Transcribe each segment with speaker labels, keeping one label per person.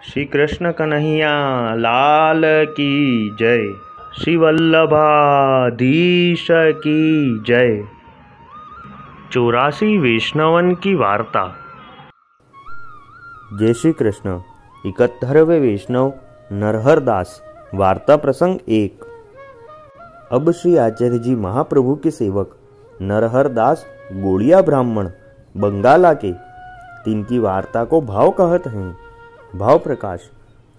Speaker 1: श्री कृष्ण कन्हैया लाल की जय। श्री वल्लभाधीश की जय। 84 वैष्णवन की वार्ता। जय श्री कृष्ण। 71वें वैष्णव नरहरदास। वार्ता प्रसंग 1। अब श्री आचार्य जी महाप्रभु के सेवक नरहरदास गोड़िया ब्राह्मण बंगाला के तिनकी वार्ता को भाव कहत हैं। भाव प्रकाश।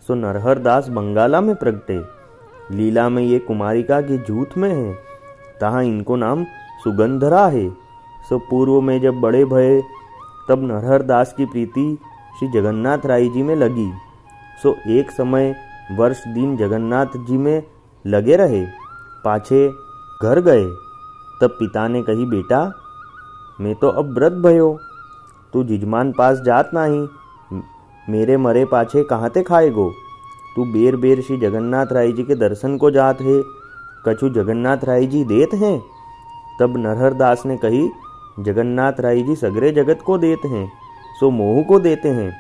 Speaker 1: सो नरहरदास बंगाला में प्रगटे। लीला में ये कुमारिका के झूठ में है, तहाँ इनको नाम सुगंधरा है। सो पूर्व में जब बड़े भये तब नरहरदास की प्रीति श्री जगन्नाथ राय जी में लगी। सो एक समय वर्ष दिन जगन्नाथ जी में लगे रहे। पाछे घर गए तब पिता ने कही, बेटा मैं तो अब व्रत भयो, तू जिजमान पास जात नहीं, मेरे मरे पाछे कहाँ ते खाएगो। तू बेर बेर श्री जगन्नाथ राय जी के दर्शन को जात है, कछु जगन्नाथ राय जी देत हैं। तब नरहरदास ने कही, जगन्नाथ राय जी सगरे जगत को देत हैं, सो मोह को देते हैं।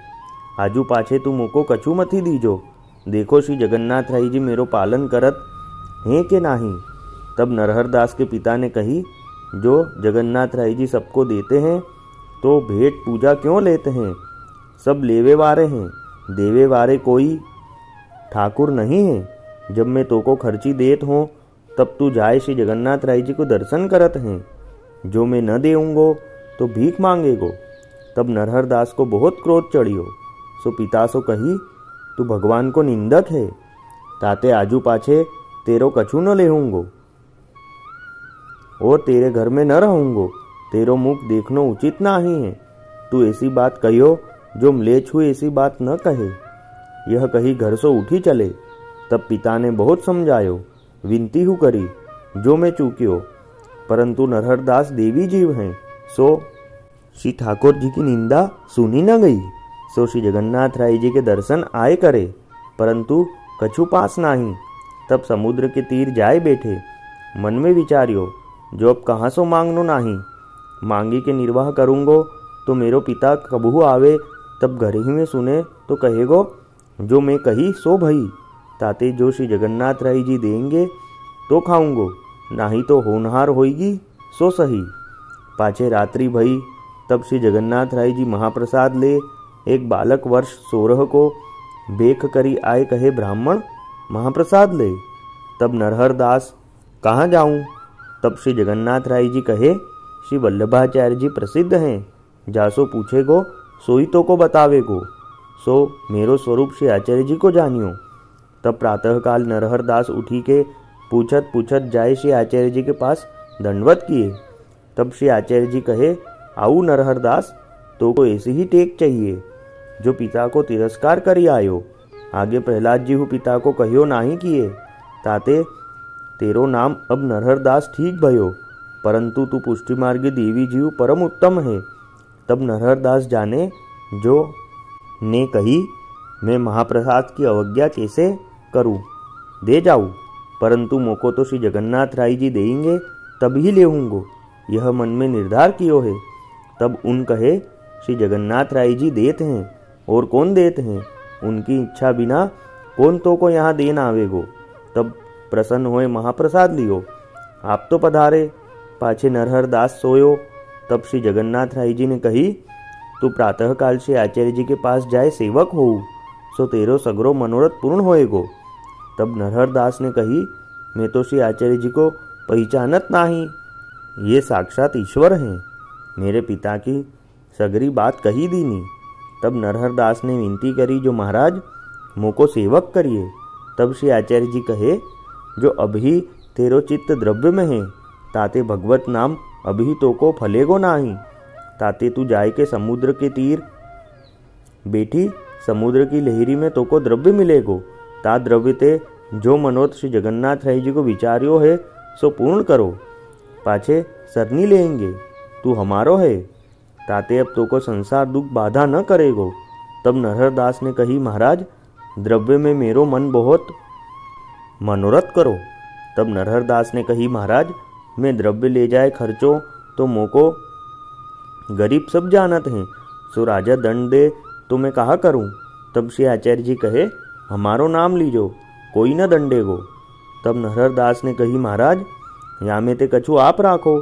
Speaker 1: आजू पाछे तू मोको कछु मथी दीजो, देखो श्री जगन्नाथ राय जी मेरो पालन करत हैं के नाही। तब नरहरदास के पिता ने कही, जो जगन्नाथ राय जी सबको देते हैं तो भेंट पूजा क्यों लेते हैं। सब लेवे वारे हैं, देवे वारे कोई ठाकुर नहीं है। जब मैं तो को खर्ची देत हूँ तब तू जाए श्री जगन्नाथ राय जी को दर्शन करत हैं, जो मैं न देऊँगो तो भीख मांगेगो। तब नरहरदास को बहुत क्रोध चढ़ियो। सो पिता सो कही, तू भगवान को निंदक है, ताते आजू पाछे तेरो कछु न लेहूँगो और तेरे घर में न रहूँगो। तेरो मुख देखनो उचित नहीं है। तू ऐसी बात कहियो जो म्लेच्छ हुई ऐसी बात न कहे। यह कही घर से उठी चले। तब पिता ने बहुत समझायो, विनती हु करी, जो मैं चूकियो, परंतु नरहरदास देवी जीव हैं। सो श्री ठाकुर जी की निंदा सुनी न गई। सो श्री जगन्नाथ राय जी के दर्शन आए करे, परंतु कछु पास नहीं। तब समुद्र के तीर जाए बैठे, मन में विचारियो, जो अब कहाँ सो मांगनो नहीं, मांगी के निर्वाह करूँगो तो मेरो पिता कबहू आवे तब घर ही में सुने तो कहेगो, जो मैं कही सो भई, ताते जो श्री जगन्नाथ राय जी देंगे तो खाऊंगो, नहीं तो होनहार होगी सो सही। पाछे रात्रि भई तब श्री जगन्नाथ राय जी महाप्रसाद ले एक बालक वर्ष 16 को बेख करी आए, कहे, ब्राह्मण महाप्रसाद ले। तब नरहरदास, कहाँ जाऊं। तब श्री जगन्नाथ राय जी कहे, श्री वल्लभाचार्य जी प्रसिद्ध हैं, जासो पूछेगो सोई तो को बतावेगो। सो मेरो स्वरूप श्री आचार्य जी को जानियो। तब प्रातःकाल नरहरदास उठी के पूछत पूछत जाए श्री आचार्य जी के पास दंडवत किए। तब श्री आचार्य जी कहे, आऊ नरहरदास, तो को ऐसी ही टेक चाहिए जो पिता को तिरस्कार करी आयो। आगे प्रहलाद जी हु पिता को कहियो नहीं किए, ताते तेरो नाम अब नरहरदास ठीक भयो, परंतु तू पुष्टि मार्गी देवी जीव परम उत्तम है। तब नरहरदास जाने जो ने कही, मैं महाप्रसाद की अवज्ञा कैसे करूं, दे जाऊं, परंतु मोको तो श्री जगन्नाथ राय जी देंगे तभी लेऊंगो, यह मन में निर्धार कियो है। तब उन कहे, श्री जगन्नाथ राय जी देते हैं, और कौन देते हैं, उनकी इच्छा बिना कौन तो को यहाँ देन आवेगो। तब प्रसन्न होए महाप्रसाद लियो। आप तो पधारे। पाछे नरहरदास सोयो। तब श्री जगन्नाथ राय जी ने कही, तू प्रातःकाल से आचार्य जी के पास जाए सेवक हो, सो तेरो सगरो मनोरथ पूर्ण होएगो। तब नरहरदास ने कही, मैं तो श्री आचार्य जी को पहचानत नहीं, ये साक्षात ईश्वर हैं। मेरे पिता की सगरी बात कही दीनी। तब नरहरदास ने विनती करी, जो महाराज मोको सेवक करिए। तब श्री आचार्य जी कहे, जो अभी तेरो चित्त द्रव्य में है, ताते भगवत नाम अभी तो को फलेगो नाही। ताते तू जाए के समुद्र के तीर बैठी, समुद्र की लहरी में तो को द्रव्य मिलेगो। ता द्रव्य ते जो मनोरथ श्री जगन्नाथ राय जी को विचार्यो है सो पूर्ण करो, पाछे सरनी लेंगे, तू हमारो है, ताते अब तो को संसार दुख बाधा न करेगो। तब नरहरदास ने कही, महाराज द्रव्य में मेरो मन बहुत मनोरथ करो। तब नरहरदास ने कही, महाराज मैं द्रव्य ले जाए खर्चो तो मोको गरीब सब जानत हैं, सो राजा दंड दे तो मैं कहा करूं। तब श्री आचार्य जी कहे, हमारो नाम लीजो, कोई न दंडेगो। तब नरहर दास ने कही, महाराज यामे ते कछु आप राखो।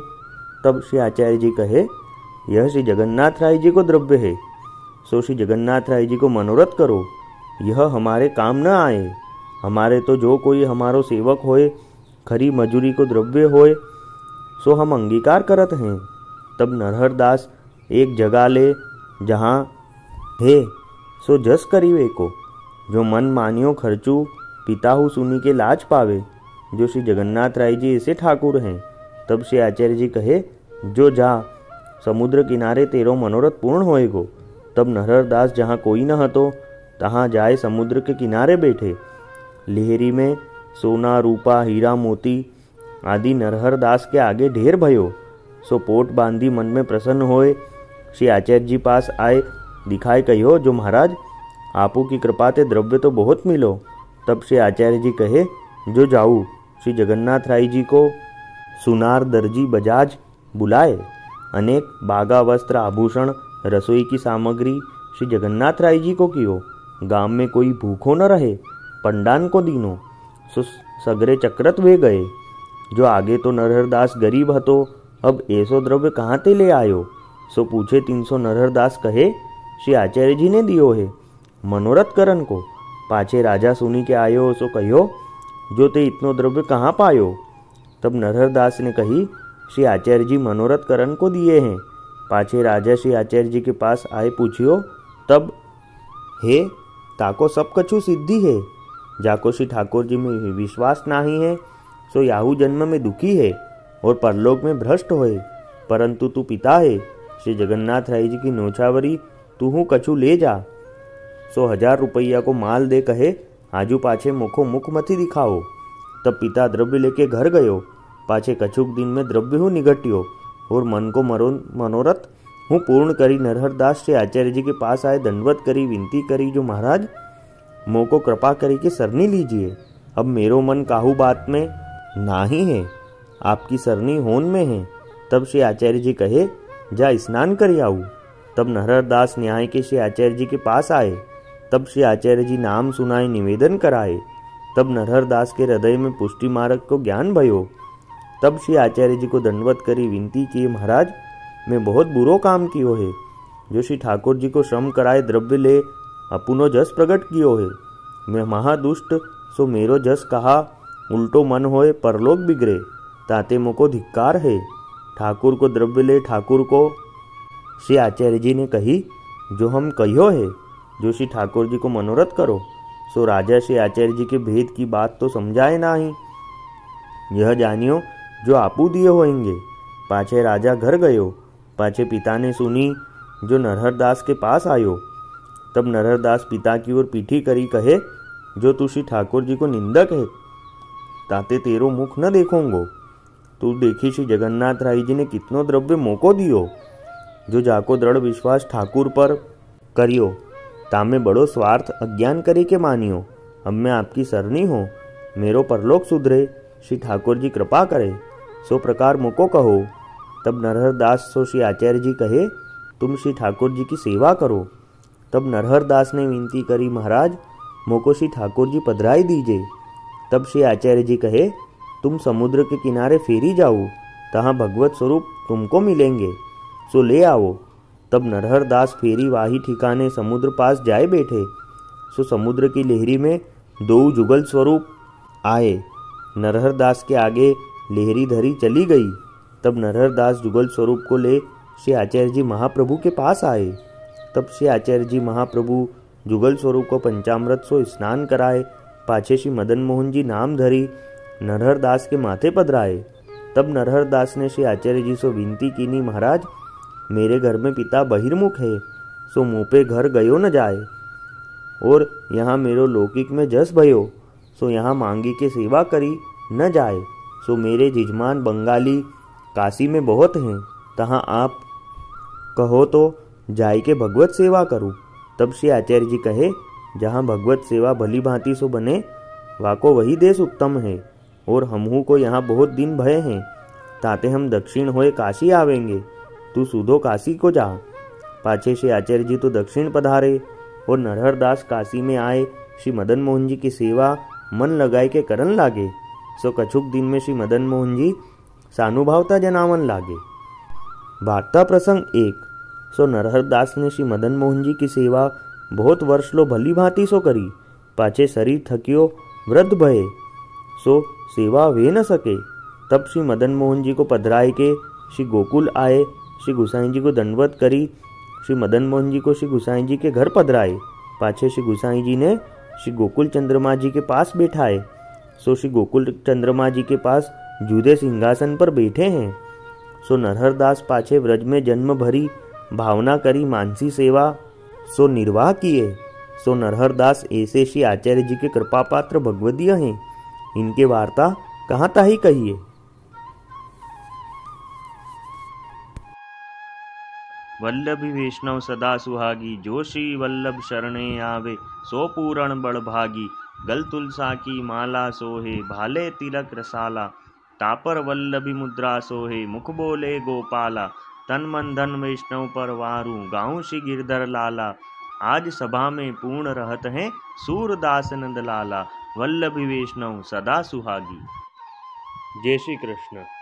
Speaker 1: तब श्री आचार्य जी कहे, यह श्री जगन्नाथ राय जी को द्रव्य है, सो श्री जगन्नाथ राय जी को मनोरथ करो, यह हमारे काम न आए। हमारे तो जो कोई हमारो सेवक होए, खरी मजूरी को द्रव्य होए, सो हम अंगीकार करत हैं। तब नरहर दास एक जगह ले जहाँ है सो जस करीवे को, जो मन मानियो खर्चू, पिताहु सुनी के लाज पावे, जो श्री जगन्नाथ राय जी ऐसे ठाकुर हैं। तब श्री आचार्य जी कहे, जो जा समुद्र किनारे तेरो मनोरथ पूर्ण होएगो। तब नरहर दास जहाँ कोई न हतो, तहाँ जाए समुद्र के किनारे बैठे। लेहरी में सोना रूपा हीरा मोती आदि नरहर दास के आगे ढेर भयो। सो पोट बांधी मन में प्रसन्न होए श्री आचार्य जी पास आए, दिखाए कहियो, जो महाराज आपू की कृपा ते द्रव्य तो बहुत मिलो। तब श्री आचार्य जी कहे, जो जाऊ श्री जगन्नाथ राय जी को सुनार दर्जी बजाज बुलाए, अनेक बागा वस्त्र आभूषण रसोई की सामग्री श्री जगन्नाथ राय जी को कियो। गांव में कोई भूखो न रहे, पंडान को दीनो। सो सगरे चक्रत वे गए। जो आगे तो नरहर दास गरीब हतो, अब ऐसो द्रव्य कहाँ ते ले आयो। सो पूछे 300 नरहर दास कहे, श्री आचार्य जी ने दियो है मनोरथ करन को। पाछे राजा सुनी के आयो, सो कहियो, जो ते इतनो द्रव्य कहाँ पायो। तब नरहर दास ने कही, श्री आचार्य जी मनोरथ करन को दिए हैं। पाछे राजा श्री आचार्य जी के पास आए, पूछियो, तब हे ताको सब कछु सिद्धि है। जाको श्री ठाकुर जी में विश्वास नाही है, सो याहू जन्म में दुखी है और परलोक में भ्रष्ट होए। परंतु तू पिता है, श्री जगन्नाथ राय जी की नोछावरी तू हूँ कछु ले जा। सो 1000 रुपया को माल दे कहे, आजू पाछे मुखो मुख मथी दिखाओ। तब पिता द्रव्य लेके घर गयो। पाछे कछुक दिन में द्रव्य हूँ निगट्यो और मन को मनोरथ हूँ पूर्ण करी। नरहर दास श्री आचार्य जी के पास आए, दंडवत करी, विनती करी, जो महाराज मोको कृपा करी के सरनी लीजिए। अब मेरो मन काहू बात में नाही है, आपकी सरनी होन में है। तब श्री आचार्य जी कहे, जा स्नान कर आऊ। तब नरहर दास न्याय के श्री आचार्य जी के पास आए। तब श्री आचार्य जी नाम सुनाए, निवेदन कराए। तब नरहर दास के हृदय में पुष्टि मार्ग को ज्ञान भयो। तब श्री आचार्य जी को दंडवत करी, विनती की, महाराज मैं बहुत बुरो काम कियो है। जो श्री ठाकुर जी को श्रम कराए द्रव्य ले अपुनो जस प्रकट कियो है। मैं महादुष्ट, सो मेरो जस कहा उल्टो मन होए, परलोक बिगड़े, ताते मोको धिक्कार है। ठाकुर को द्रव्य ले ठाकुर को। श्री आचार्य जी ने कही, जो हम कहियो है, जो श्री ठाकुर जी को मनोरथ करो। सो राजा श्री आचार्य जी के भेद की बात तो समझाए नाही, यह जानियो जो आपू दिए होएंगे। पाछे राजा घर गयो। पाछे पिता ने सुनी, जो नरहर दास के पास आयो। तब नरहर दास पिता की ओर पीठी करी कहे, जो तू श्री ठाकुर जी को निंदक है, ताते तेरो मुख न देखोंगो। तू देखी श्री जगन्नाथ राय जी ने कितनो द्रव्य मोको दियो। जो जाको दृढ़ विश्वास ठाकुर पर करियो, तामे बड़ो स्वार्थ अज्ञान करे के मानियो। अब मैं आपकी सरनी हो, मेरो परलोक सुधरे, श्री ठाकुर जी कृपा करे, सो प्रकार मोको कहो। तब नरहर दास सो श्री आचार्य जी कहे, तुम श्री ठाकुर जी की सेवा करो। तब नरहर दास ने विनती करी, महाराज मोको श्री ठाकुर जी पधराई दीजिए। तब श्री आचार्य जी कहे, तुम समुद्र के किनारे फेरी जाओ, तहाँ भगवत स्वरूप तुमको मिलेंगे, सो ले आओ। तब नरहर दास फेरी वाही ठिकाने समुद्र पास जाए बैठे। सो समुद्र की लहरी में 2 जुगल स्वरूप आए। नरहर दास के आगे लहरी धरी चली गई। तब नरहर दास जुगल स्वरूप को ले श्री आचार्य जी महाप्रभु के पास आए। तब श्री आचार्य जी महाप्रभु जुगल स्वरूप को पंचामृत सो स्नान कराए। पाछे श्री मदन मोहन जी नाम धरी नरहर दास के माथे पधराए। तब नरहर दास ने श्री आचार्य जी से विनती कीनी, महाराज मेरे घर में पिता बहिर्मुख है, सो मुँह पे घर गयो न जाए, और यहाँ मेरो लौकिक में जस भयो, सो यहाँ मांगी के सेवा करी न जाए। सो मेरे जिजमान बंगाली काशी में बहुत हैं, तहाँ आप कहो तो जाय के भगवत सेवा करूँ। तब श्री आचार्य जी कहे, जहाँ भगवत सेवा भली भांति सो बने, वाको वही देश उत्तम है, और हमहू को यहाँ बहुत दिन भय हैं, ताते हम दक्षिण होए काशी आवेंगे, तू सुधो काशी को जा। पाछे श्री आचार्य जी तो दक्षिण पधारे। और नरहर दास काशी में आए श्री मदन मोहन जी की सेवा मन लगाए के करन लागे। सो कछुक दिन में श्री मदन मोहन जी सानुभावता जनावन लागे। वार्ता प्रसंग 1। सो नरहर दास ने श्री मदन मोहन जी की सेवा बहुत वर्ष लो भली भांति सो करी। पाछे शरीर थकियो वृद्ध भये, सो सेवा वे न सके। तब श्री मदन मोहन जी को पधराए के श्री गोकुल आए। श्री गुसाई जी को दंडवत करी। श्री मदन मोहन जी को श्री गुसाई जी के घर पधराए। पाछे श्री गुसाई जी ने श्री गोकुल चंद्रमा जी के पास बैठाए। सो श्री गोकुल चंद्रमा जी के पास जूदे सिंहासन पर बैठे हैं। सो नरहर दास पाछे व्रज में जन्म भरी भावना करी मानसी सेवा सो निर्वाह किए। सो नरहर दास ऐसे श्री आचार्य जी के कृपा पात्र भगवदीय हैं। इनके वार्ता कहाँ ताही कहिए।
Speaker 2: वल्लभी वैष्णव सदा सुहागी, जो श्री वल्लभ शरणे आवे, सो पूरण बड़भागी। गल तुलसा की माला सोहे, भाले तिलक रसाला। तापर वल्लभी मुद्रा सोहे, मुख बोले गोपाला। तन मन धन वैष्णव पर वारू, गाऊं श्री गिरधर लाला। आज सभा में पूर्ण रहत हैं, सूरदास नंद लाला। वल्लभी वैष्णव सदा सुहागी।
Speaker 1: जय श्री कृष्ण।